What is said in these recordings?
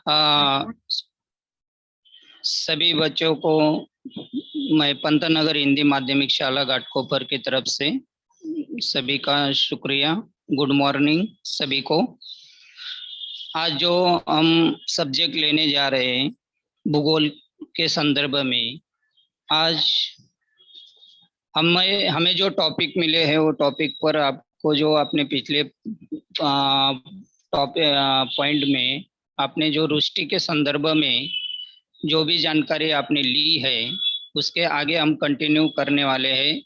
आ, सभी बच्चों को मैं पंतनगर हिंदी माध्यमिक शाला घाटकोपर की तरफ से सभी का शुक्रिया। गुड मॉर्निंग सभी को। आज जो हम सब्जेक्ट लेने जा रहे हैं भूगोल के संदर्भ में, आज हमें हमें जो टॉपिक मिले हैं वो टॉपिक पर आपको जो आपने पिछले पॉइंट में आपने जो रुष्टि के संदर्भ में जो भी जानकारी आपने ली है उसके आगे हम कंटिन्यू करने वाले हैं।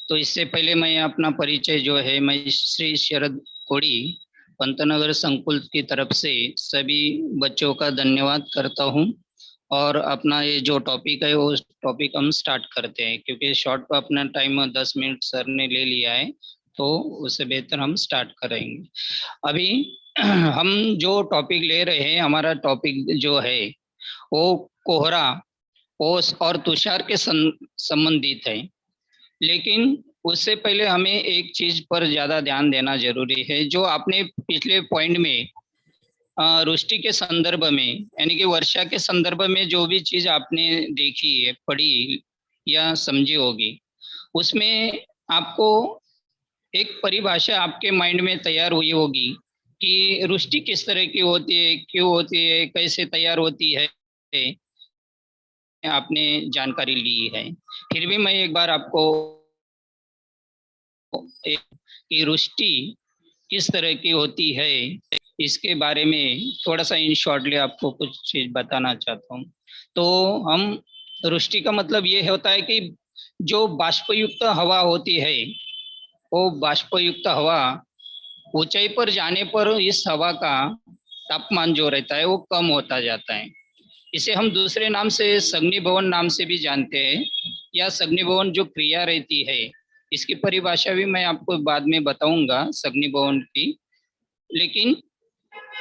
तो इससे पहले मैं अपना परिचय जो है, मैं श्री शरद कोड़ी पंतनगर संकुल की तरफ से सभी बच्चों का धन्यवाद करता हूं। और अपना ये जो टॉपिक है वो टॉपिक हम स्टार्ट करते हैं, क्योंकि शॉर्ट पर अपना टाइम 10 मिनट सर ने ले लिया है, तो उससे बेहतर हम स्टार्ट करेंगे अभी। हम जो टॉपिक ले रहे हैं, हमारा टॉपिक जो है वो कोहरा, ओस और तुषार के संबंधित है। लेकिन उससे पहले हमें एक चीज पर ज्यादा ध्यान देना जरूरी है। जो आपने पिछले पॉइंट में रुष्टि के संदर्भ में यानी कि वर्षा के संदर्भ में जो भी चीज आपने देखी है, पढ़ी या समझी होगी, उसमें आपको एक परिभाषा आपके माइंड में तैयार हुई होगी कि रुष्टि किस तरह की होती है, क्यों होती है, कैसे तैयार होती है, आपने जानकारी ली है। फिर भी मैं एक बार आपको कि रुष्टि किस तरह की होती है इसके बारे में थोड़ा सा इन शॉर्टली आपको कुछ चीज बताना चाहता हूँ। तो हम रुष्टि का मतलब ये होता है कि जो बाष्पयुक्त हवा होती है, वो बाष्पयुक्त हवा ऊंचाई पर जाने पर इस हवा का तापमान जो रहता है वो कम होता जाता है। इसे हम दूसरे नाम से सग्निभवन नाम से भी जानते हैं, या सग्निभवन जो क्रिया रहती है, इसकी परिभाषा भी मैं आपको बाद में बताऊंगा सग्निभवन की। लेकिन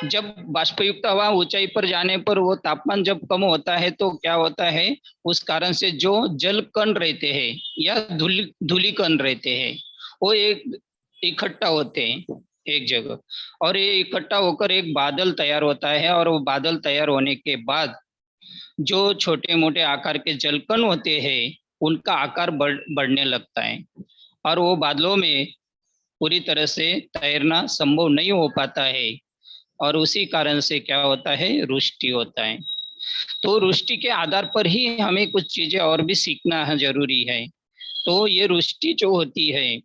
जब बाष्पयुक्त हवा ऊंचाई पर जाने पर वो तापमान जब कम होता है तो क्या होता है, उस कारण से जो जल कण रहते हैं या धूलि कण रहते हैं वो एक इकट्ठा होते हैं एक जगह, और ये इकट्ठा होकर एक बादल तैयार होता है। और वो बादल तैयार होने के बाद जो छोटे मोटे आकार के जलकण होते हैं उनका आकार बढ़ने लगता है, और वो बादलों में पूरी तरह से तैरना संभव नहीं हो पाता है, और उसी कारण से क्या होता है, रुष्टि होता है। तो रुष्टि के आधार पर ही हमें कुछ चीजें और भी सीखना है जरूरी है। तो ये रुष्टि जो होती है,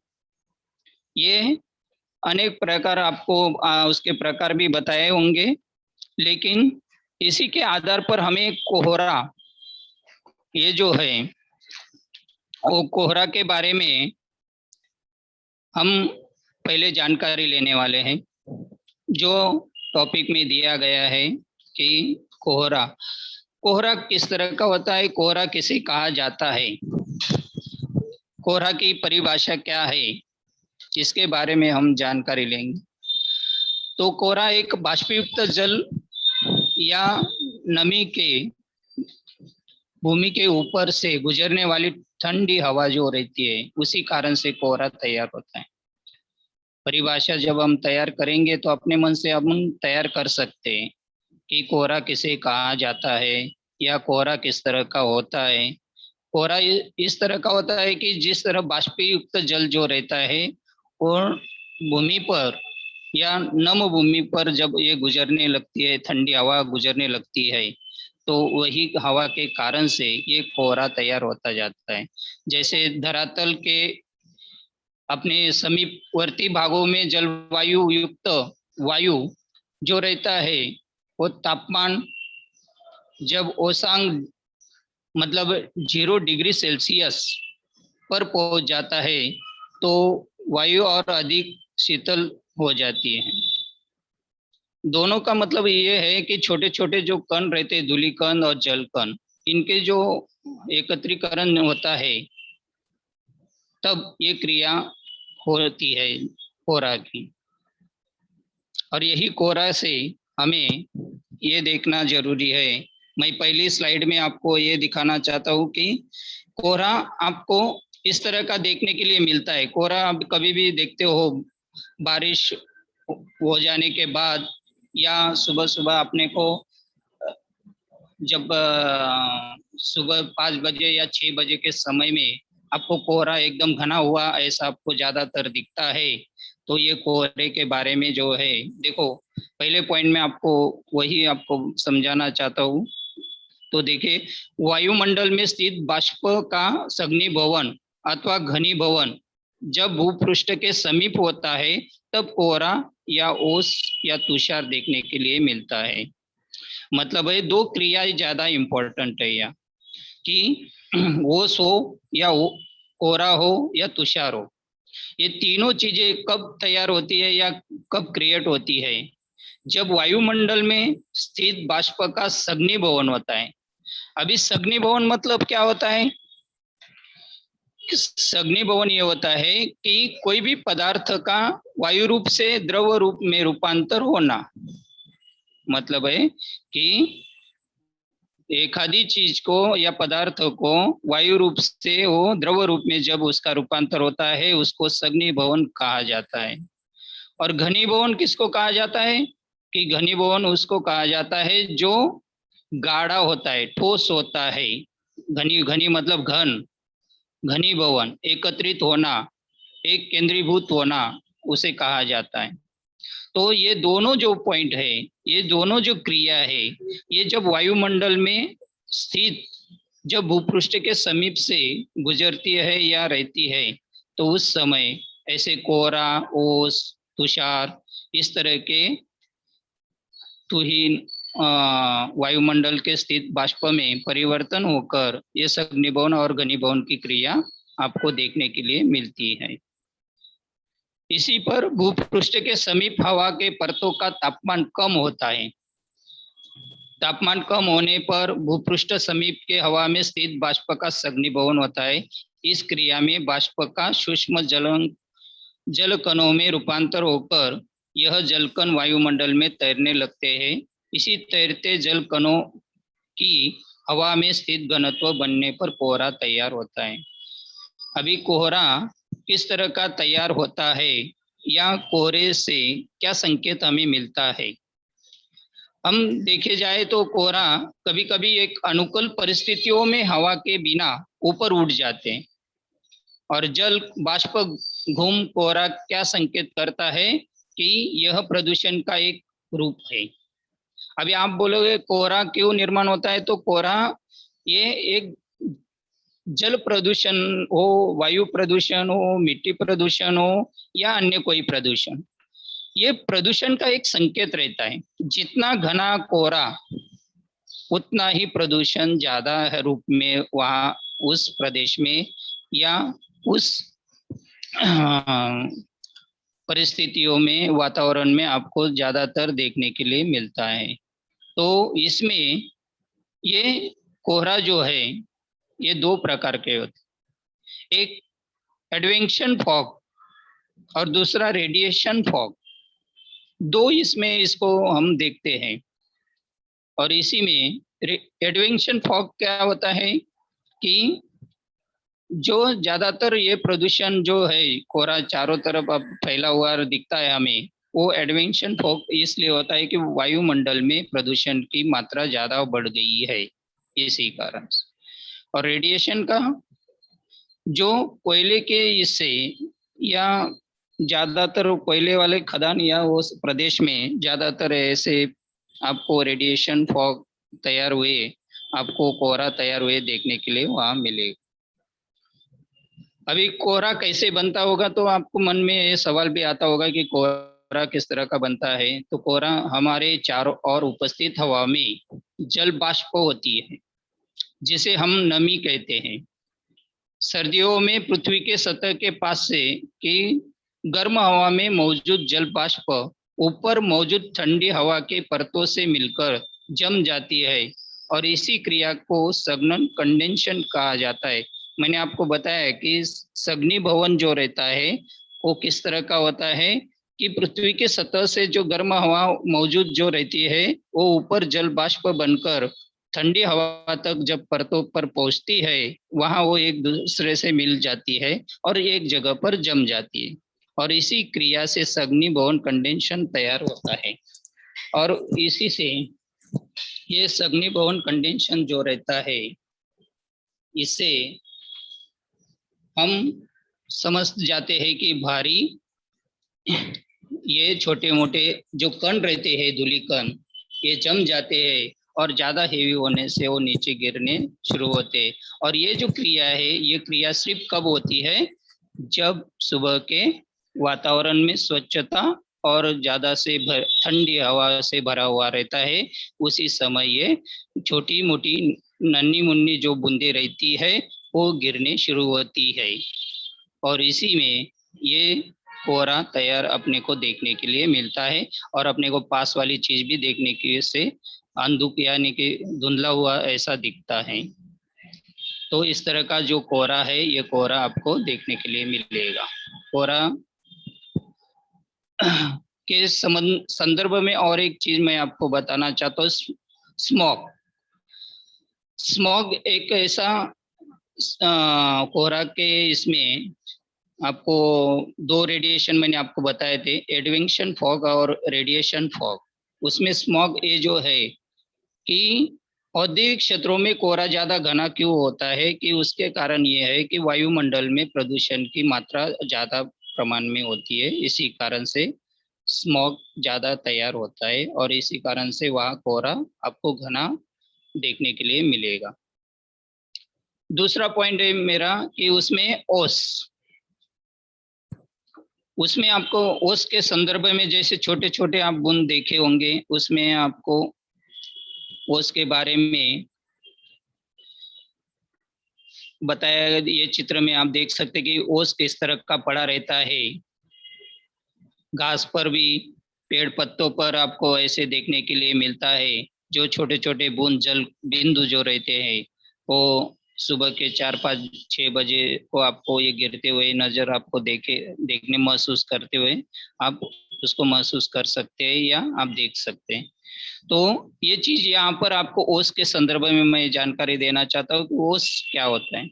ये अनेक प्रकार आपको उसके प्रकार भी बताए होंगे, लेकिन इसी के आधार पर हमें कोहरा, ये जो है वो कोहरा के बारे में हम पहले जानकारी लेने वाले हैं। जो टॉपिक में दिया गया है कि कोहरा, कोहरा किस तरह का होता है, कोहरा किसे कहा जाता है, कोहरा की परिभाषा क्या है, इसके बारे में हम जानकारी लेंगे। तो कोहरा एक बाष्पयुक्त जल या नमी के भूमि के ऊपर से गुजरने वाली ठंडी हवा जो रहती है, उसी कारण से कोहरा तैयार होता है। परिभाषा जब हम तैयार करेंगे तो अपने मन से हम तैयार कर सकते हैं कि कोहरा किसे कहा जाता है या कोहरा किस तरह का होता है। कोहरा इस तरह का होता है कि जिस तरह बाष्पयुक्त जल जो रहता है वो भूमि पर या नम भूमि पर जब ये गुजरने लगती है, ठंडी हवा गुजरने लगती है, तो वही हवा के कारण से ये कोहरा तैयार होता जाता है। जैसे धरातल के अपने समीपवर्ती भागों में जलवायु युक्त वायु जो रहता है, वो तापमान जब ओसांग मतलब 0 डिग्री सेल्सियस पर पहुंच जाता है तो वायु और अधिक शीतल हो जाती है। दोनों का मतलब ये है कि छोटे छोटे जो कण रहते हैं, धूलि कण और जल कण, इनके जो एकत्रीकरण होता है तब ये क्रिया होती है कोहरा की। और यही कोहरा से हमें ये देखना जरूरी है। मैं पहली स्लाइड में आपको ये दिखाना चाहता हूँ कि कोहरा आपको इस तरह का देखने के लिए मिलता है। कोहरा आप कभी भी देखते हो बारिश हो जाने के बाद, या सुबह सुबह अपने को जब सुबह 5 बजे या 6 बजे के समय में आपको कोहरा एकदम घना हुआ ऐसा आपको ज्यादातर दिखता है, तो ये कोहरे के बारे में जो है, देखो पहले पॉइंट में आपको वही आपको समझाना चाहता हूँ। तो देखिए, वायुमंडल में स्थित बाष्प का सघनीभवन अथवा घनीभवन जब भूपृष्ठ के समीप होता है, तब कोहरा या ओस या तुषार देखने के लिए मिलता है। मतलब है दो क्रियाएं ज्यादा इंपॉर्टेंट है यहाँ, कि ओस हो या कोहरा हो या तुषार हो, ये तीनों चीजें कब तैयार होती है या कब क्रिएट होती है, जब वायुमंडल में स्थित बाष्प का सघनीभवन होता है। अभी सघनीभवन मतलब क्या होता है? सघनीभवन ये होता है कि कोई भी पदार्थ का वायु रूप से द्रव रूप में रूपांतर होना। मतलब है कि एखादी चीज को या पदार्थ को वायु रूप से वो द्रव रूप में जब उसका रूपांतर होता है, उसको सघनीभवन कहा जाता है। और घनीभवन किसको कहा जाता है? कि घनीभवन उसको कहा जाता है जो गाढ़ा होता है, ठोस होता है। घनी घनी मतलब घन, घनीभवन एकत्रित होना, एक केंद्रीभूत होना, उसे कहा जाता है। तो ये दोनों जो पॉइंट है, ये दोनों जो क्रिया है, ये जब वायुमंडल में स्थित, जब भूपृष्ठ के समीप से गुजरती है या रहती है, तो उस समय ऐसे कोहरा, ओस, तुषार, इस तरह के तुहीन वायुमंडल के स्थित बाष्प में परिवर्तन होकर ये सघनीभवन और घनीभवन की क्रिया आपको देखने के लिए मिलती है। इसी पर भूपृष्ठ के समीप हवा के परतों का तापमान कम होता है। तापमान कम होने पर भूपृष्ठ समीप के हवा में स्थित बाष्प का सघनीभवन होता है। इस क्रिया में बाष्प का सूक्ष्म जल कणों में रूपांतर होकर यह जलकण वायुमंडल में तैरने लगते हैं। इसी तैरते जल कणों की हवा में स्थित घनत्व बनने पर कोहरा तैयार होता है। अभी कोहरा किस तरह का तैयार होता है या कोहरे से क्या संकेत हमें मिलता है? हम देखे जाए तो कोहरा कभी कभी एक अनुकूल परिस्थितियों में हवा के बिना ऊपर उड़ जाते हैं, और जल बाष्प घूम कोहरा क्या संकेत करता है कि यह प्रदूषण का एक रूप है। अभी आप बोलोगे कोहरा क्यों निर्माण होता है, तो कोहरा ये एक जल प्रदूषण हो, वायु प्रदूषण हो, मिट्टी प्रदूषण हो या अन्य कोई प्रदूषण, ये प्रदूषण का एक संकेत रहता है। जितना घना कोहरा उतना ही प्रदूषण ज्यादा रूप में वहाँ उस प्रदेश में या उस परिस्थितियों में, वातावरण में आपको ज्यादातर देखने के लिए मिलता है। तो इसमें ये कोहरा जो है, ये दो प्रकार के होते, एक एडवेंशन फॉग और दूसरा रेडिएशन फॉग। दो इसमें इसको हम देखते हैं। और इसी में एडवेंशन फॉग क्या होता है कि जो ज्यादातर ये प्रदूषण जो है, कोहरा चारों तरफ अब फैला हुआ दिखता है हमें, वो एडवेंशन फॉग इसलिए होता है कि वायुमंडल में प्रदूषण की मात्रा ज्यादा बढ़ गई है, इसी कारण से। और रेडिएशन का, जो कोयले के इससे या ज्यादातर कोयले वाले खदान या उस प्रदेश में ज्यादातर ऐसे आपको रेडिएशन फॉग तैयार हुए, आपको कोहरा तैयार हुए देखने के लिए वहां मिलेगा। अभी कोहरा कैसे बनता होगा, तो आपको मन में ये सवाल भी आता होगा कि कोहरा किस तरह का बनता है। तो कोहरा हमारे चारों ओर उपस्थित हवा में जल बाष्प होती है, जिसे हम नमी कहते हैं। सर्दियों में पृथ्वी के सतह के पास से कि गर्म हवा में मौजूद जल बाष्प ऊपर मौजूद ठंडी हवा के परतों से मिलकर जम जाती है, और इसी क्रिया को सघन कंडेंशन कहा जाता है। मैंने आपको बताया कि सघनीभवन जो रहता है वो किस तरह का होता है कि पृथ्वी के सतह से जो गर्म हवा मौजूद जो रहती है, वो ऊपर जल बाष्प बनकर ठंडी हवा तक जब परतों पर पहुंचती है, वहां वो एक दूसरे से मिल जाती है और एक जगह पर जम जाती है, और इसी क्रिया से सघनीभवन कंडेंशन तैयार होता है। और इसी से ये सग्निभवन कंडेंशन जो रहता है, इससे हम समझ जाते हैं कि भारी ये छोटे मोटे जो कण रहते हैं, धूली कण, ये जम जाते हैं और ज्यादा हेवी होने से वो नीचे गिरने शुरू होते हैं। और ये जो क्रिया है, ये क्रिया सिर्फ कब होती है? जब सुबह के वातावरण में स्वच्छता और ज्यादा से ठंडी हवा से भरा हुआ रहता है, उसी समय ये छोटी मोटी नन्ही मुन्नी जो बूंदे रहती है वो गिरने शुरू होती है। और इसी में ये कोहरा तैयार अपने को देखने के लिए मिलता है। और अपने को पास वाली चीज भी देखने के से अंधुक यानी कि धुंधला हुआ ऐसा दिखता है। तो इस तरह का जो कोहरा है, ये कोहरा आपको देखने के लिए मिलेगा। कोहरा के संदर्भ में और एक चीज मैं आपको बताना चाहता हूँ, स्मॉग। स्मॉग एक ऐसा कोहरा के इसमें आपको दो रेडिएशन मैंने आपको बताए थे, एडवेंशन फॉग और रेडिएशन फॉग। उसमें स्मॉग ये जो है कि औद्योगिक क्षेत्रों में कोहरा ज्यादा घना क्यों होता है, कि उसके कारण ये है कि वायुमंडल में प्रदूषण की मात्रा ज्यादा प्रमाण में होती है, इसी कारण से स्मॉग ज्यादा तैयार होता है और इसी कारण से वहाँ कोहरा आपको घना देखने के लिए मिलेगा। दूसरा पॉइंट है मेरा कि उसमें ओस, उसमें आपको ओस के संदर्भ में जैसे छोटे छोटे आप बूंद देखे होंगे, उसमें आपको ओस के बारे में बताया। ये चित्र में आप देख सकते कि ओस किस तरह का पड़ा रहता है। घास पर भी, पेड़ पत्तों पर आपको ऐसे देखने के लिए मिलता है। जो छोटे छोटे बूंद जल बिंदु जो रहते हैं, वो सुबह के 4-5-6 बजे को आपको ये गिरते हुए नजर आपको देखने महसूस करते हुए आप उसको महसूस कर सकते हैं या आप देख सकते हैं। तो ये चीज यहाँ पर आपको ओस के संदर्भ में मैं जानकारी देना चाहता हूँ कि ओस क्या होता है।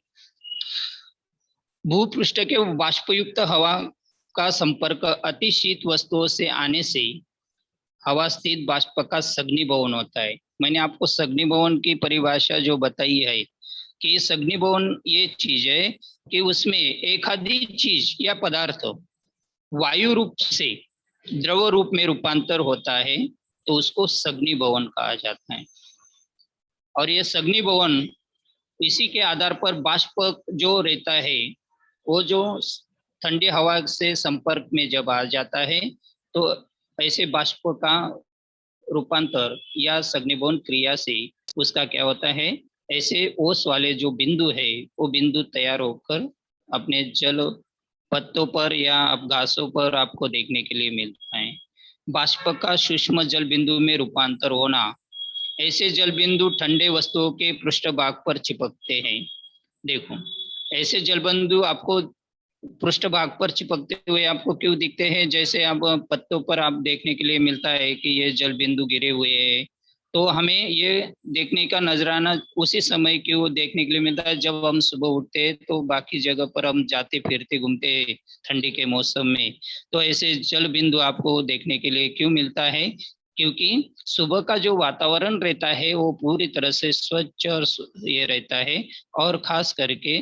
भूपृष्ठ के वाष्पयुक्त हवा का संपर्क अति शीत वस्तुओं से आने से हवा स्थित वाष्प का सग्निभवन होता है। मैंने आपको सग्निभवन की परिभाषा जो बताई है कि सग्निभवन ये चीज है कि उसमें एक आधी चीज या पदार्थ वायु रूप से द्रव रूप में रूपांतर होता है, तो उसको सग्निभवन कहा जाता है। और ये सग्निभवन इसी के आधार पर वाष्प जो रहता है, वो जो ठंडी हवा से संपर्क में जब आ जाता है, तो ऐसे वाष्प का रूपांतर या सग्निभवन क्रिया से उसका क्या होता है, ऐसे ओस वाले जो बिंदु है वो बिंदु तैयार होकर अपने जल पत्तों पर या घासों पर आपको देखने के लिए मिलता है। वाष्प का सूक्ष्म जल बिंदु में रूपांतर होना, ऐसे जल बिंदु ठंडे वस्तुओं के पृष्ठभाग पर चिपकते हैं। देखो, ऐसे जल बिंदु आपको पृष्ठभाग पर चिपकते हुए आपको क्यों दिखते हैं? जैसे अब पत्तों पर आप देखने के लिए मिलता है कि ये जल बिंदु गिरे हुए हैं, तो हमें ये देखने का नजराना उसी समय क्यों देखने के लिए मिलता है जब हम सुबह उठते हैं, तो बाकी जगह पर हम जाते फिरते घूमते हैं ठंडी के मौसम में, तो ऐसे जल बिंदु आपको देखने के लिए क्यों मिलता है? क्योंकि सुबह का जो वातावरण रहता है वो पूरी तरह से स्वच्छ और ये रहता है। और खास करके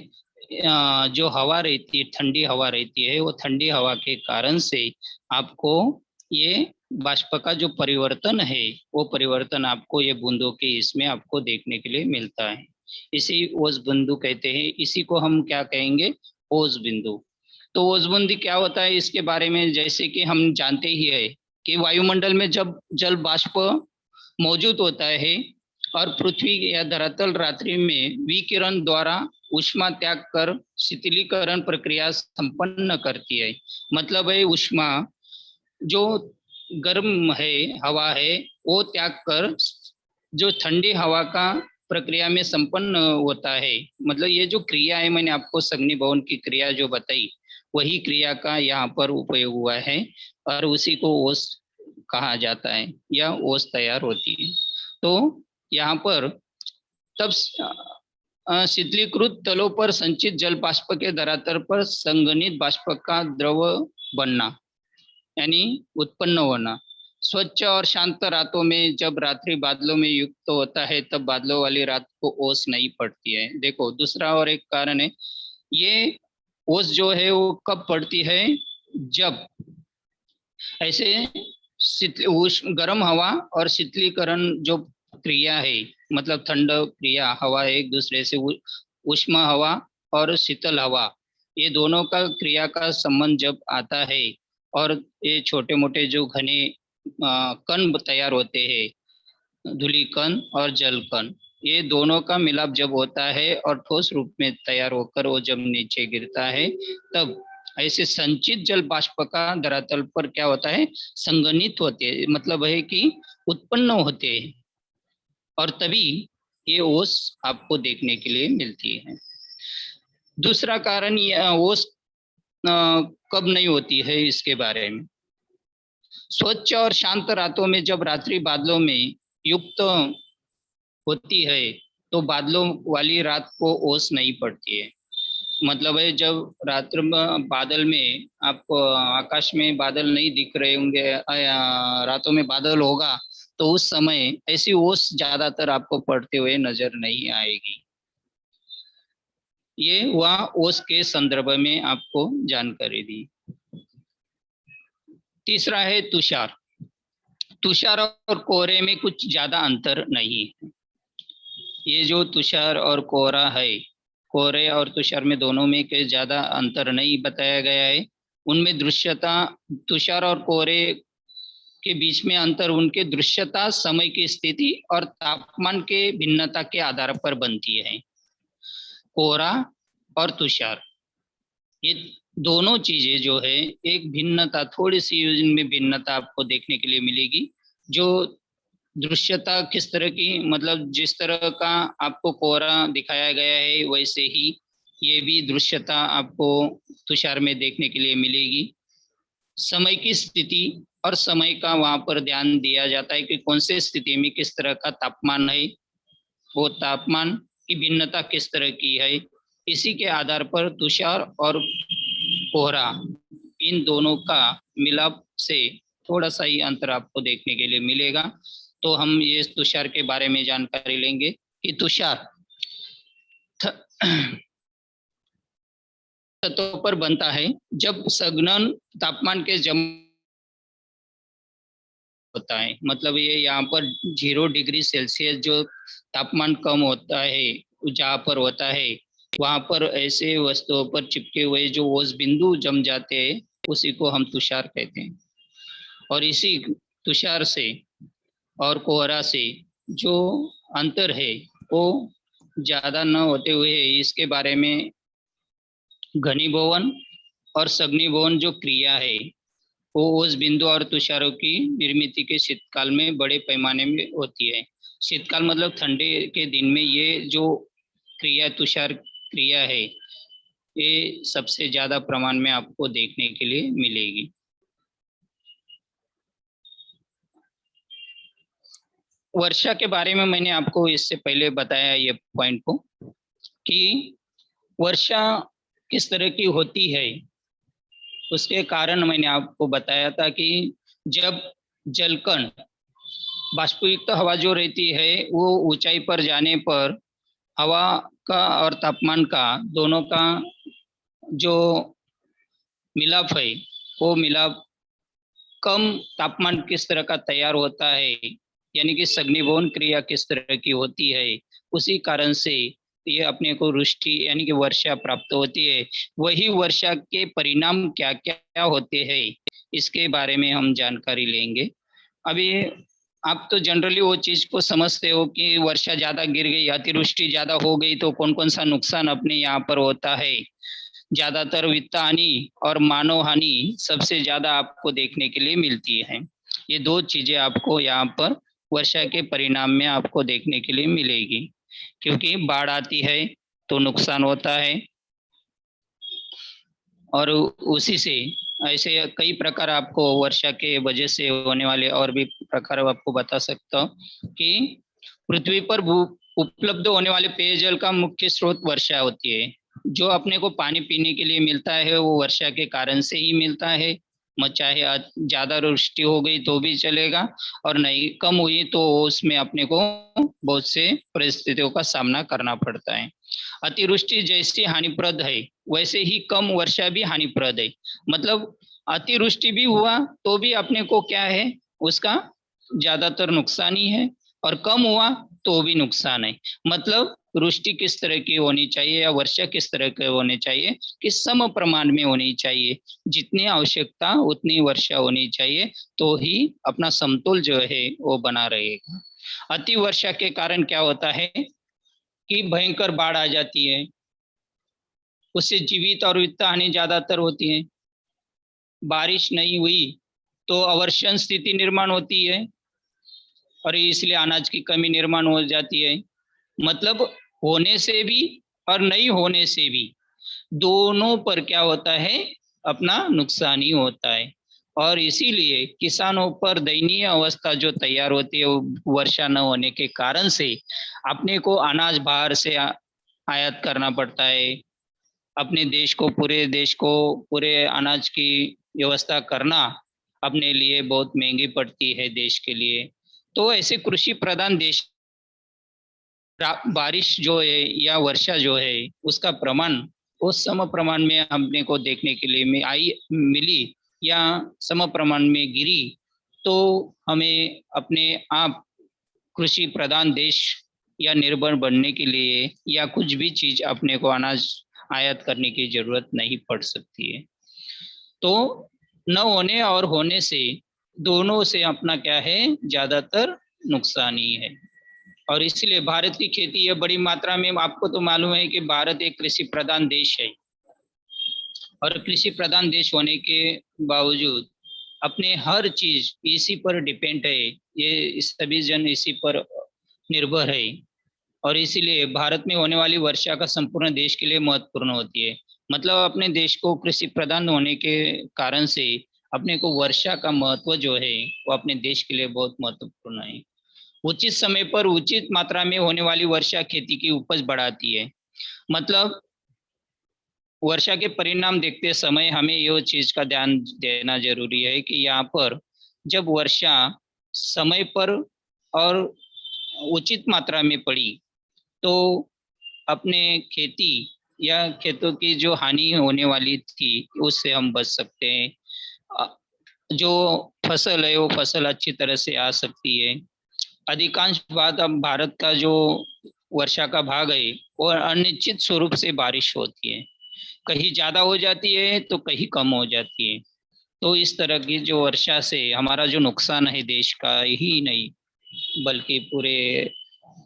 जो हवा रहती है, ठंडी हवा रहती है, वो ठंडी हवा के कारण से आपको ये बाष्प का जो परिवर्तन है, वो परिवर्तन आपको ये बूंदों के इसमें आपको देखने के लिए मिलता है। इसी ओस बिंदु कहते हैं, इसी को हम क्या कहेंगे? ओस बिंदु। तो ओस बिंदु क्या होता है इसके बारे में जैसे कि हम जानते ही है कि वायुमंडल में जब जल बाष्प मौजूद होता है और पृथ्वी या धरातल रात्रि में विकिरण द्वारा ऊष्मा त्याग कर शीतलीकरण प्रक्रिया संपन्न करती है। मतलब है ऊष्मा जो गर्म है, हवा है, वो त्याग कर जो ठंडी हवा का प्रक्रिया में संपन्न होता है। मतलब ये जो क्रिया है, मैंने आपको सग्निभवन की क्रिया जो बताई, वही क्रिया का यहाँ पर उपयोग हुआ है और उसी को ओस कहा जाता है या ओस तैयार होती है। तो यहाँ पर तब शीतलीकृत तलों पर संचित जल बाष्प के धरातल पर संघनित बाष्प का द्रव बनना यानी उत्पन्न होना। स्वच्छ और शांत रातों में जब रात्रि बादलों में युक्त होता है तब बादलों वाली रात को ओस नहीं पड़ती है। देखो दूसरा और एक कारण है, ये ओस जो है वो कब पड़ती है, जब ऐसे गर्म हवा और शीतलीकरण जो क्रिया है, मतलब ठंड क्रिया हवा एक दूसरे से उष्म हवा और शीतल हवा, ये दोनों का क्रिया का संबंध जब आता है और ये छोटे मोटे जो घने कण तैयार होते हैं, धूली कण और जल कण, ये दोनों का मिलाप जब होता है और ठोस रूप में तैयार होकर वो जब नीचे गिरता है, तब ऐसे संचित जल बाष्प का धरातल पर क्या होता है, संघनित होते हैं, मतलब है कि उत्पन्न होते हैं, और तभी ये ओस आपको देखने के लिए मिलती है। दूसरा कारण ये ओस कब नहीं होती है, इसके बारे में, स्वच्छ और शांत रातों में जब रात्रि बादलों में युक्त होती है तो बादलों वाली रात को ओस नहीं पड़ती है। मतलब है जब रात्र में बादल में आपको आकाश में बादल नहीं दिख रहे होंगे, रातों में बादल होगा, तो उस समय ऐसी ओस ज्यादातर आपको पड़ते हुए नजर नहीं आएगी। ये वह ओस के संदर्भ में आपको जानकारी दी। तीसरा है तुषार। तुषार और कोहरे में कुछ ज्यादा अंतर नहीं है। ये जो तुषार और कोहरा है, कोहरे और तुषार में दोनों में के ज्यादा अंतर नहीं बताया गया है। उनमें दृश्यता, तुषार और कोहरे के बीच में अंतर उनके दृश्यता, समय की स्थिति और तापमान के भिन्नता के आधार पर बनती है। कोहरा और तुषार, ये दोनों चीजें जो है एक भिन्नता, थोड़ी सी इनमें भिन्नता आपको देखने के लिए मिलेगी। जो दृश्यता किस तरह की, मतलब जिस तरह का आपको कोहरा दिखाया गया है वैसे ही ये भी दृश्यता आपको तुषार में देखने के लिए मिलेगी। समय की स्थिति और समय का वहां पर ध्यान दिया जाता है कि कौन से स्थिति में किस तरह का तापमान है, वो तापमान की भिन्नता किस तरह की है, इसी के आधार पर तुषार और कोहरा, इन दोनों का मिलाप से थोड़ा सा ही अंतर आपको देखने के लिए मिलेगा। तो हम ये तुषार के बारे में जानकारी लेंगे कि तुषार सतहों पर बनता है जब संघनन तापमान के जम होता है। मतलब ये यहाँ पर 0 डिग्री सेल्सियस जो तापमान कम होता है, जहाँ पर होता है वहां पर ऐसे वस्तुओं पर चिपके हुए जो ओस बिंदु जम जाते हैं, उसी को हम तुषार कहते हैं। और इसी तुषार से और कोहरा से जो अंतर है वो ज्यादा न होते हुए इसके बारे में घनीभवन और सघनीभवन जो क्रिया है वो ओस बिंदु और तुषारों की निर्मित के शीतकाल में बड़े पैमाने में होती है। शीतकाल मतलब ठंडे के दिन में ये जो क्रिया, तुषार क्रिया है, ये सबसे ज्यादा प्रमाण में आपको देखने के लिए मिलेगी। वर्षा के बारे में मैंने आपको इससे पहले बताया ये पॉइंट को कि वर्षा किस तरह की होती है, उसके कारण मैंने आपको बताया था कि जब जलकण, बाष्पयुक्त हवा जो रहती है वो ऊंचाई पर जाने पर हवा का और तापमान का दोनों का जो मिलाप है, वो मिलाप कम तापमान किस तरह का तैयार होता है, यानी कि सघनीभवन क्रिया किस तरह की होती है, उसी कारण से ये अपने को वृष्टि यानी कि वर्षा प्राप्त होती है। वही वर्षा के परिणाम क्या क्या होते हैं इसके बारे में हम जानकारी लेंगे। अभी आप तो जनरली वो चीज को समझते हो कि वर्षा ज्यादा गिर गई, अतिवृष्टि ज्यादा हो गई तो कौन कौन सा नुकसान अपने यहाँ पर होता है। ज्यादातर वित्त हानि और मानव हानि सबसे ज्यादा आपको देखने के लिए मिलती है। ये दो चीजें आपको यहाँ पर वर्षा के परिणाम में आपको देखने के लिए मिलेगी, क्योंकि बाढ़ आती है तो नुकसान होता है, और उसी से ऐसे कई प्रकार आपको वर्षा के वजह से होने वाले और भी प्रकार आपको बता सकता हूँ कि पृथ्वी पर उपलब्ध होने वाले पेयजल का मुख्य स्रोत वर्षा होती है। जो अपने को पानी पीने के लिए मिलता है वो वर्षा के कारण से ही मिलता है। चाहे ज्यादा वृष्टि हो गई तो भी चलेगा, और नहीं कम हुई तो उसमें अपने को बहुत से परिस्थितियों का सामना करना पड़ता है। अतिवृष्टि जैसी हानिप्रद है, वैसे ही कम वर्षा भी हानिप्रद है। मतलब अतिवृष्टि भी हुआ तो भी अपने को क्या है, उसका ज्यादातर नुकसान ही है, और कम हुआ तो भी नुकसान है। मतलब वृष्टि किस तरह की होनी चाहिए या वर्षा किस तरह के होने चाहिए, कि सम प्रमाण में होनी चाहिए। जितनी आवश्यकता उतनी वर्षा होनी चाहिए, तो ही अपना समतोल जो है वो बना रहेगा। अति वर्षा के कारण क्या होता है कि भयंकर बाढ़ आ जाती है, उससे जीवित और वित्त हानि ज्यादातर होती है। बारिश नहीं हुई तो अवर्षण स्थिति निर्माण होती है, और इसलिए अनाज की कमी निर्माण हो जाती है। मतलब होने से भी और नहीं होने से भी दोनों पर क्या होता है, अपना नुकसान ही होता है। और इसीलिए किसानों पर दयनीय अवस्था जो तैयार होती है वो वर्षा न होने के कारण से अपने को अनाज बाहर से आयात करना पड़ता है। अपने देश को, पूरे देश को पूरे अनाज की व्यवस्था करना अपने लिए बहुत महंगी पड़ती है देश के लिए। तो ऐसे कृषि प्रधान देश बारिश जो है या वर्षा जो है उसका प्रमाण उस सम प्रमाण में हमने को देखने के लिए मिली या सम प्रमाण में गिरी, तो हमें अपने आप कृषि प्रधान देश या निर्भर बनने के लिए या कुछ भी चीज अपने को अनाज आयात करने की जरूरत नहीं पड़ सकती है। तो न होने और होने से दोनों से अपना क्या है, ज्यादातर नुकसान ही है। और इसलिए भारत की खेती है बड़ी मात्रा में, आपको तो मालूम है कि भारत एक कृषि प्रधान देश है, और कृषि प्रधान देश होने के बावजूद अपने हर चीज इसी पर डिपेंड है। ये सभी जन इसी पर निर्भर है, और इसीलिए भारत में होने वाली वर्षा का संपूर्ण देश के लिए महत्वपूर्ण होती है। मतलब अपने देश को कृषि प्रधान होने के कारण से अपने को वर्षा का महत्व जो है वो अपने देश के लिए बहुत महत्वपूर्ण है। उचित समय पर उचित मात्रा में होने वाली वर्षा खेती की उपज बढ़ाती है। मतलब वर्षा के परिणाम देखते समय हमें यह चीज का ध्यान देना जरूरी है कि यहाँ पर जब वर्षा समय पर और उचित मात्रा में पड़ी तो अपने खेती या खेतों की जो हानि होने वाली थी उससे हम बच सकते हैं। जो फसल है वो फसल अच्छी तरह से आ सकती है। अधिकांश बात अब भारत का जो वर्षा का भाग है वो अनिश्चित स्वरूप से बारिश होती है, कहीं ज्यादा हो जाती है तो कहीं कम हो जाती है। तो इस तरह की जो वर्षा से हमारा जो नुकसान है देश का ही नहीं बल्कि पूरे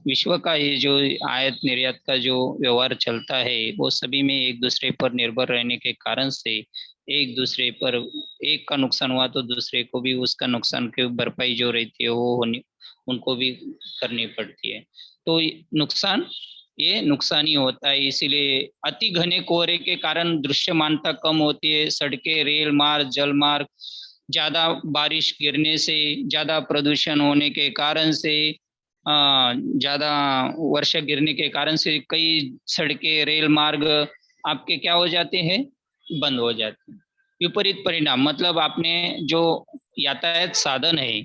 विश्व का ये जो आयात निर्यात का जो व्यवहार चलता है वो सभी में एक दूसरे पर निर्भर रहने के कारण से एक दूसरे पर एक का नुकसान हुआ तो दूसरे को भी उसका नुकसान की भरपाई जो रहती है वो होनी उनको भी करनी पड़ती है। तो नुकसान ये नुकसान ही होता है। इसीलिए अति घने कोहरे के कारण दृश्यमानता कम होती है, सड़कें, रेल मार्ग, जल मार्ग, ज्यादा बारिश गिरने से, ज्यादा प्रदूषण होने के कारण से, ज्यादा वर्षा गिरने के कारण से कई सड़कें, रेल मार्ग आपके क्या हो जाते हैं, बंद हो जाते हैं। विपरीत परिणाम मतलब आपने जो यातायात साधन है,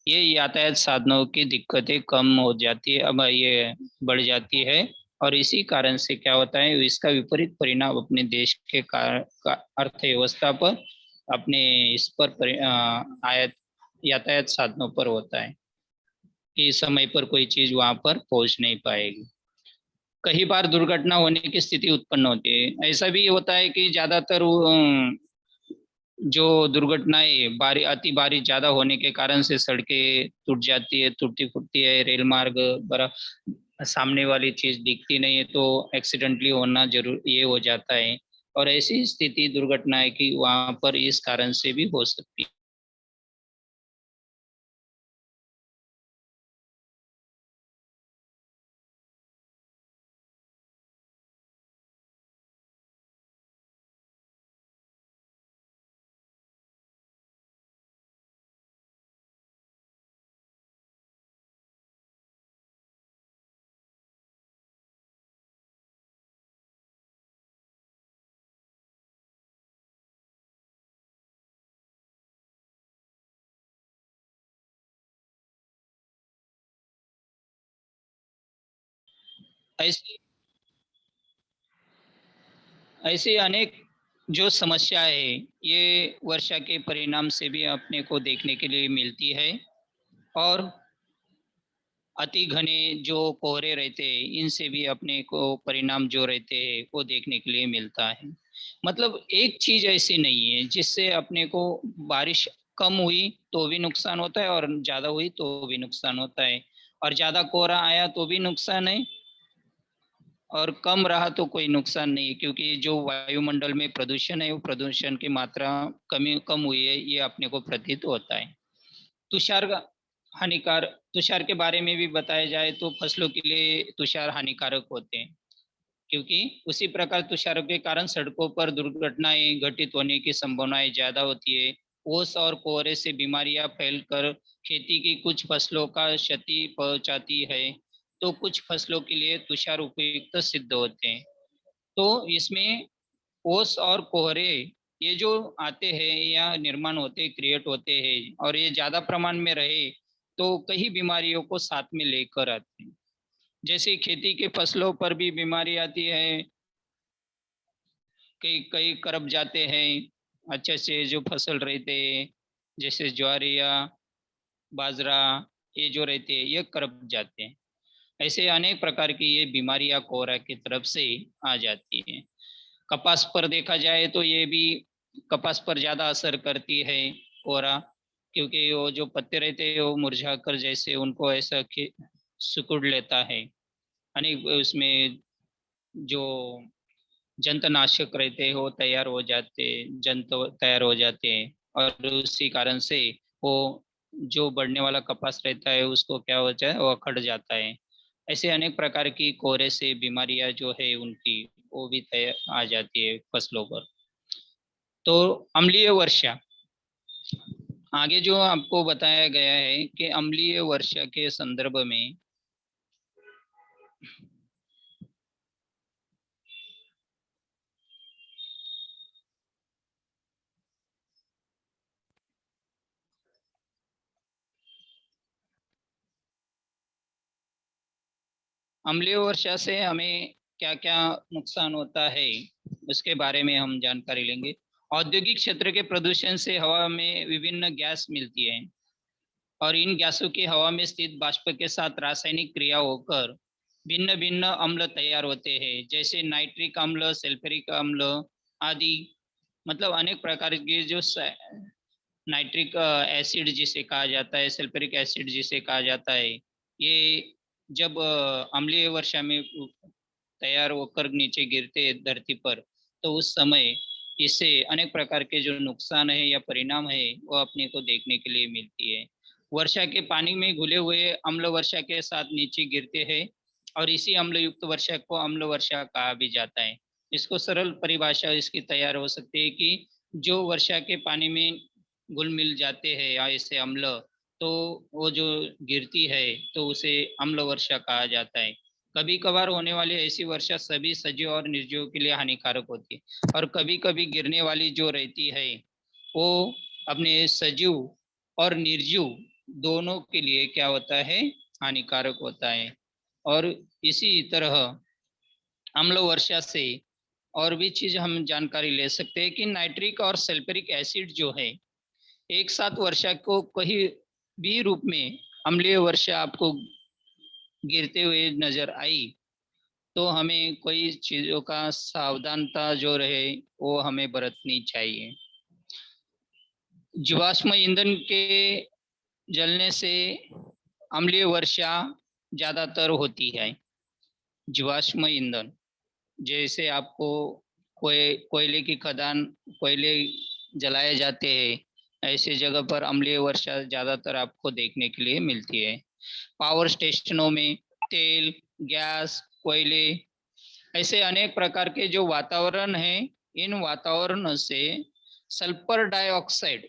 ये यातायात साधनों की दिक्कतें कम हो जाती है, अब ये बढ़ जाती है। और इसी कारण से क्या होता है, इसका विपरीत परिणाम अपने देश के अर्थव्यवस्था पर, अपने इस पर आयात यातायात साधनों पर होता है कि समय पर कोई चीज वहां पर पहुंच नहीं पाएगी। कई बार दुर्घटना होने की स्थिति उत्पन्न होती है। ऐसा भी होता है कि ज्यादातर जो दुर्घटनाएं अति बारिश ज्यादा होने के कारण से सड़कें टूट जाती है, टूटती फूटती है, रेल मार्ग बड़ा सामने वाली चीज दिखती नहीं है तो एक्सीडेंटली होना जरूर ये हो जाता है। और ऐसी स्थिति दुर्घटनाएं की वहां पर इस कारण से भी हो सकती है। ऐसी ऐसी अनेक जो समस्या है, ये वर्षा के परिणाम से भी अपने को देखने के लिए मिलती है। और अति घने जो कोहरे रहते हैं, इनसे भी अपने को परिणाम जो रहते हैं वो देखने के लिए मिलता है। मतलब एक चीज ऐसी नहीं है जिससे अपने को बारिश कम हुई तो भी नुकसान होता है और ज्यादा हुई तो भी नुकसान होता है, और ज्यादा कोहरा आया तो भी नुकसान है, और कम रहा तो कोई नुकसान नहीं है, क्योंकि जो वायुमंडल में प्रदूषण है वो प्रदूषण की मात्रा कम हुई है, ये अपने को प्रतीत होता है। तुषार का हानिकार तुषार के बारे में भी बताया जाए तो फसलों के लिए तुषार हानिकारक होते हैं, क्योंकि उसी प्रकार तुषार के कारण सड़कों पर दुर्घटनाएं घटित होने की संभावनाएं ज्यादा होती है। ओस और कोहरे से बीमारियां फैलकर खेती की कुछ फसलों का क्षति पहुंचाती है, तो कुछ फसलों के लिए तुषार उपयुक्त सिद्ध होते हैं। तो इसमें ओस और कोहरे ये जो आते हैं या निर्माण होते क्रिएट होते हैं, और ये ज्यादा प्रमाण में रहे तो कई बीमारियों को साथ में लेकर आते हैं। जैसे खेती के फसलों पर भी बीमारी आती है, कई कई करप जाते हैं, अच्छे से जो फसल रहते हैं जैसे ज्वारिया बाजरा, ये जो रहते हैं ये करप जाते हैं। ऐसे अनेक प्रकार की ये बीमारियां कोहरा की तरफ से आ जाती हैं। कपास पर देखा जाए तो ये भी कपास पर ज्यादा असर करती है कोहरा, क्योंकि वो जो पत्ते रहते हैं वो मुरझाकर जैसे उनको ऐसा सिकुड़ लेता है। अनेक उसमें जो जंतनाशक रहते हैं वो तैयार हो जाते जंत तैयार हो जाते हैं, और उसी कारण से वो जो बढ़ने वाला कपास रहता है उसको क्या हो जाए वो अखड़ जाता है। ऐसे अनेक प्रकार की कोहरे से बीमारियां जो है उनकी वो भी तैयार आ जाती है फसलों पर। तो अम्लीय वर्षा, आगे जो आपको बताया गया है कि अम्लीय वर्षा के संदर्भ में अम्लीय वर्षा से हमें क्या क्या नुकसान होता है उसके बारे में हम जानकारी लेंगे। औद्योगिक क्षेत्र के प्रदूषण से हवा में विभिन्न गैस मिलती है, और इन गैसों की हवा में स्थित बाष्प के साथ रासायनिक क्रिया होकर भिन्न भिन्न अम्ल तैयार होते हैं, जैसे नाइट्रिक अम्ल, सल्फ्यूरिक अम्ल आदि। मतलब अनेक प्रकार के जो नाइट्रिक एसिड जिसे कहा जाता है, सल्फ्यूरिक एसिड जिसे कहा जाता है, ये जब अम्लीय वर्षा में तैयार होकर नीचे गिरते हैं धरती पर, तो उस समय इससे अनेक प्रकार के जो नुकसान है या परिणाम है वो अपने को देखने के लिए मिलती है। वर्षा के पानी में घुले हुए अम्ल वर्षा के साथ नीचे गिरते हैं, और इसी अम्ल युक्त वर्षा को अम्ल वर्षा कहा भी जाता है। इसको सरल परिभाषा इसकी तैयार हो सकती है कि जो वर्षा के पानी में घुल मिल जाते हैं या ऐसे अम्ल, तो वो जो गिरती है तो उसे अम्ल वर्षा कहा जाता है। कभी कभार होने वाली ऐसी वर्षा सभी सजीव और निर्जीव के लिए हानिकारक होती है, और कभी कभी गिरने वाली जो रहती है वो अपने सजीव और निर्जीव दोनों के लिए क्या होता है, हानिकारक होता है। और इसी तरह अम्ल वर्षा से और भी चीज हम जानकारी ले सकते हैं कि नाइट्रिक और सल्फ्यूरिक एसिड जो है एक साथ वर्षा को कहीं भी रूप में अम्लीय वर्षा आपको गिरते हुए नजर आई, तो हमें कोई चीजों का सावधानता जो रहे वो हमें बरतनी चाहिए। जीवाश्म ईंधन के जलने से अम्लीय वर्षा ज्यादातर होती है। जीवाश्म ईंधन जैसे आपको कोयले की खदान, कोयले जलाए जाते हैं, ऐसे जगह पर अम्लीय वर्षा ज्यादातर आपको देखने के लिए मिलती है। पावर स्टेशनों में तेल, गैस, कोयले, ऐसे अनेक प्रकार के जो वातावरण है, इन वातावरण से सल्फर डाइऑक्साइड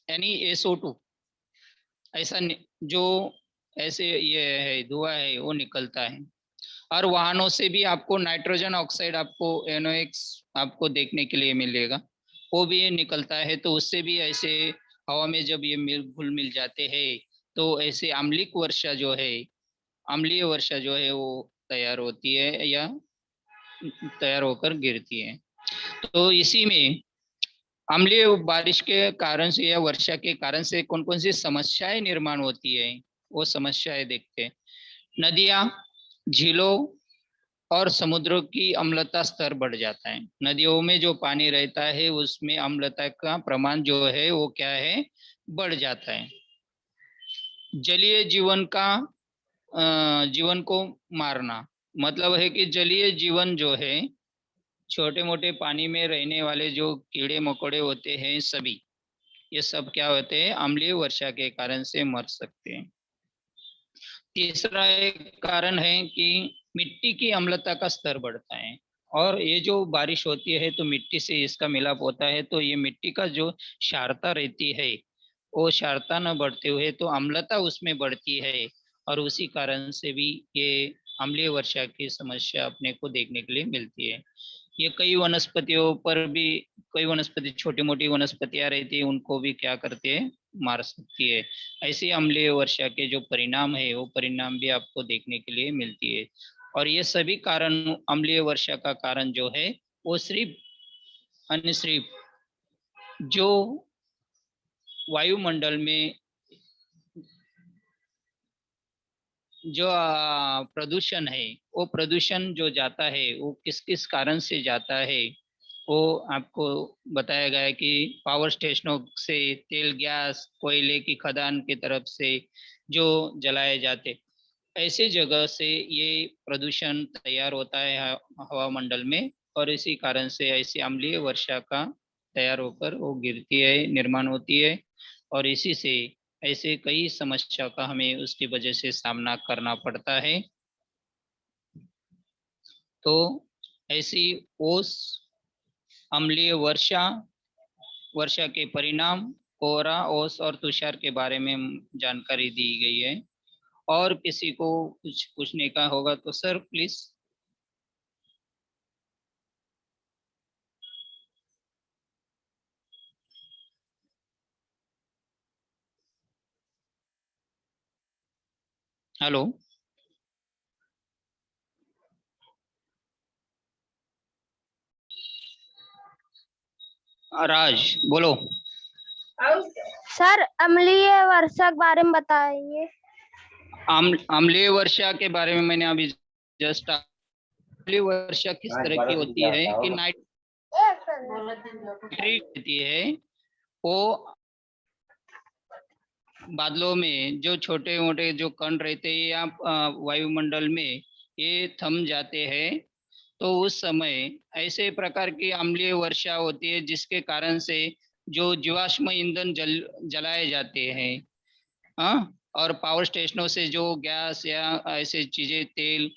यानी SO2 ऐसा जो ऐसे ये है धुआं है वो निकलता है। और वाहनों से भी आपको नाइट्रोजन ऑक्साइड, आपको NOx आपको देखने के लिए मिलेगा, वो भी ये निकलता है। तो उससे भी ऐसे हवा में जब ये घुल मिल जाते हैं तो ऐसे अम्लीय वर्षा जो है वो तैयार होती है या तैयार होकर गिरती है। तो इसी में अम्लीय बारिश के कारण से या वर्षा के कारण से कौन कौन सी समस्याएं निर्माण होती है, वो समस्याएं देखते हैं। नदियां, झीलों और समुद्रों की अम्लता स्तर बढ़ जाता है। नदियों में जो पानी रहता है उसमें अम्लता का प्रमाण जो है वो क्या है, बढ़ जाता है। जलीय जीवन का जीवन को मारना, मतलब है कि जलीय जीवन जो है, छोटे मोटे पानी में रहने वाले जो कीड़े मकोड़े होते हैं सभी, ये सब क्या होते हैं, अम्लीय वर्षा के कारण से मर सकते हैं। तीसरा एक कारण है कि मिट्टी की अम्लता का स्तर बढ़ता है। और ये जो बारिश होती है तो मिट्टी से इसका मिलाप होता है, तो ये मिट्टी का जो क्षारता रहती है वो क्षारता न बढ़ते हुए तो अम्लता उसमें बढ़ती है, और उसी कारण से भी ये अम्लीय वर्षा की समस्या अपने को देखने के लिए मिलती है। ये कई वनस्पतियों पर भी, कई वनस्पति छोटी मोटी वनस्पतियां रहती है उनको भी क्या करते हैं, मार सकती है। ऐसे अम्लीय वर्षा के जो परिणाम है वो परिणाम भी आपको देखने के लिए मिलती है। और ये सभी कारण, अम्लीय वर्षा का कारण जो है वो सिर्फ अन्य सिर्फ जो वायुमंडल में जो प्रदूषण है, वो प्रदूषण जो जाता है वो किस किस कारण से जाता है, वो आपको बताया गया है कि पावर स्टेशनों से तेल गैस कोयले की खदान की तरफ से जो जलाए जाते, ऐसे जगह से ये प्रदूषण तैयार होता है हवा मंडल में, और इसी कारण से ऐसी अम्लीय वर्षा का तैयार होकर वो गिरती है, निर्माण होती है। और इसी से ऐसे कई समस्या का हमें उसकी वजह से सामना करना पड़ता है। तो ऐसी ओस, अम्लीय वर्षा, वर्षा के परिणाम, कोहरा, ओस और तुषार के बारे में जानकारी दी गई है। और किसी को कुछ पूछने का होगा तो सर प्लीज। हेलो राज, बोलो। सर अम्लीय वर्षा के बारे में बताइए। अम्लीय वर्षा के बारे में मैंने अभी जस्ट, अम्लीय वर्षा किस तरह की होती है कि नाइट्रेट होती है, वो बादलों में जो छोटे मोटे जो कण रहते हैं या वायुमंडल में ये थम जाते हैं, तो उस समय ऐसे प्रकार की अम्लीय वर्षा होती है जिसके कारण से जो जीवाश्म ईंधन जलाए जाते हैं, हाँ, और पावर स्टेशनों से जो गैस या ऐसे चीजें तेल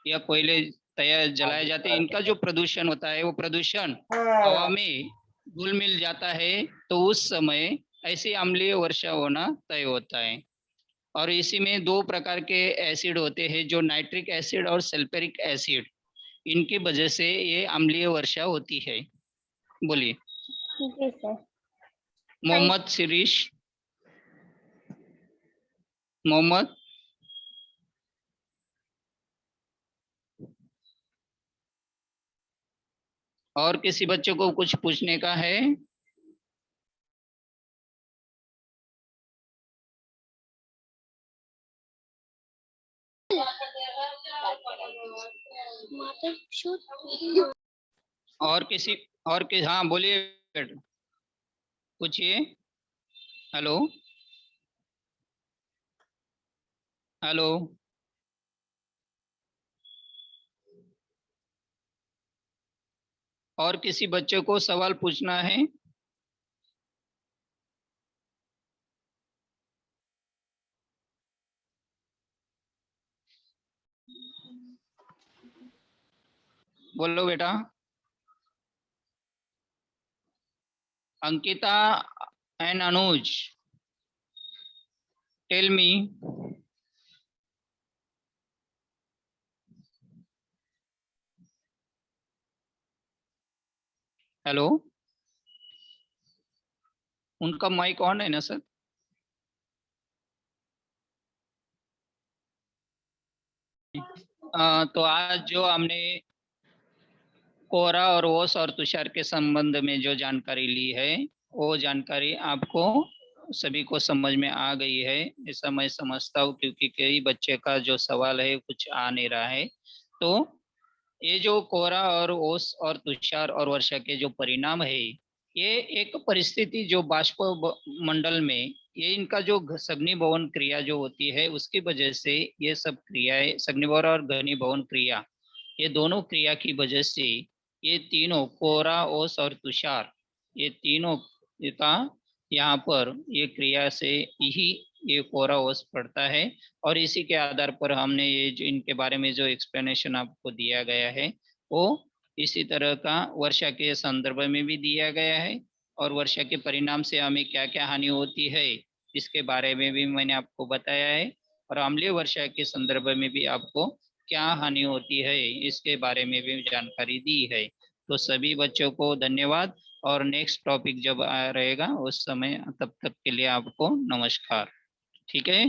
या कोयले तैयार जलाए जाते हैं, इनका जो प्रदूषण होता है वो प्रदूषण हवा में घुल मिल जाता है, तो उस समय ऐसी अम्लीय वर्षा होना तय होता है। और इसी में दो प्रकार के एसिड होते हैं, जो नाइट्रिक एसिड और सल्फ्यूरिक एसिड, इनकी वजह से ये अम्लीय वर्षा होती है। बोलिए जी सर। मोहम्मद शिरीष, मोहम्मद। और किसी बच्चे को कुछ पूछने का है? और किसी, और कि हाँ बोलिए, पूछिए। Hello hello. और किसी बच्चे को सवाल पूछना है? बोलो बेटा। Ankita and Anuj, tell me. Hello, उनका माइक ऑन है ना सर? तो आज जो हमने कोहरा और ओस और तुषार के संबंध में जो जानकारी ली है, वो जानकारी आपको सभी को समझ में आ गई है, ऐसा मैं समझता हूँ, क्योंकि कई बच्चे का जो सवाल है कुछ आ नहीं रहा है। तो ये जो कोहरा और ओस और तुषार और वर्षा के जो परिणाम है, ये एक परिस्थिति जो बाष्प मंडल में ये इनका जो सघनीभवन क्रिया जो होती है उसकी वजह से ये सब क्रियाएं, सघनीभवन और घनीभवन क्रिया, ये दोनों क्रिया की वजह से ये तीनों कोहरा ओस और तुषार, ये तीनों का यहाँ पर ये क्रिया से ही ये कोहरा ओस पड़ता है। और इसी के आधार पर हमने ये जो इनके बारे में जो एक्सप्लेनेशन आपको दिया गया है वो इसी तरह का वर्षा के संदर्भ में भी दिया गया है, और वर्षा के परिणाम से हमें क्या क्या हानि होती है इसके बारे में भी मैंने आपको बताया है, और अम्लीय वर्षा के संदर्भ में भी आपको क्या हानि होती है इसके बारे में भी जानकारी दी है। तो सभी बच्चों को धन्यवाद, और नेक्स्ट टॉपिक जब आ रहेगा उस समय, तब तक के लिए आपको नमस्कार। ठीक है।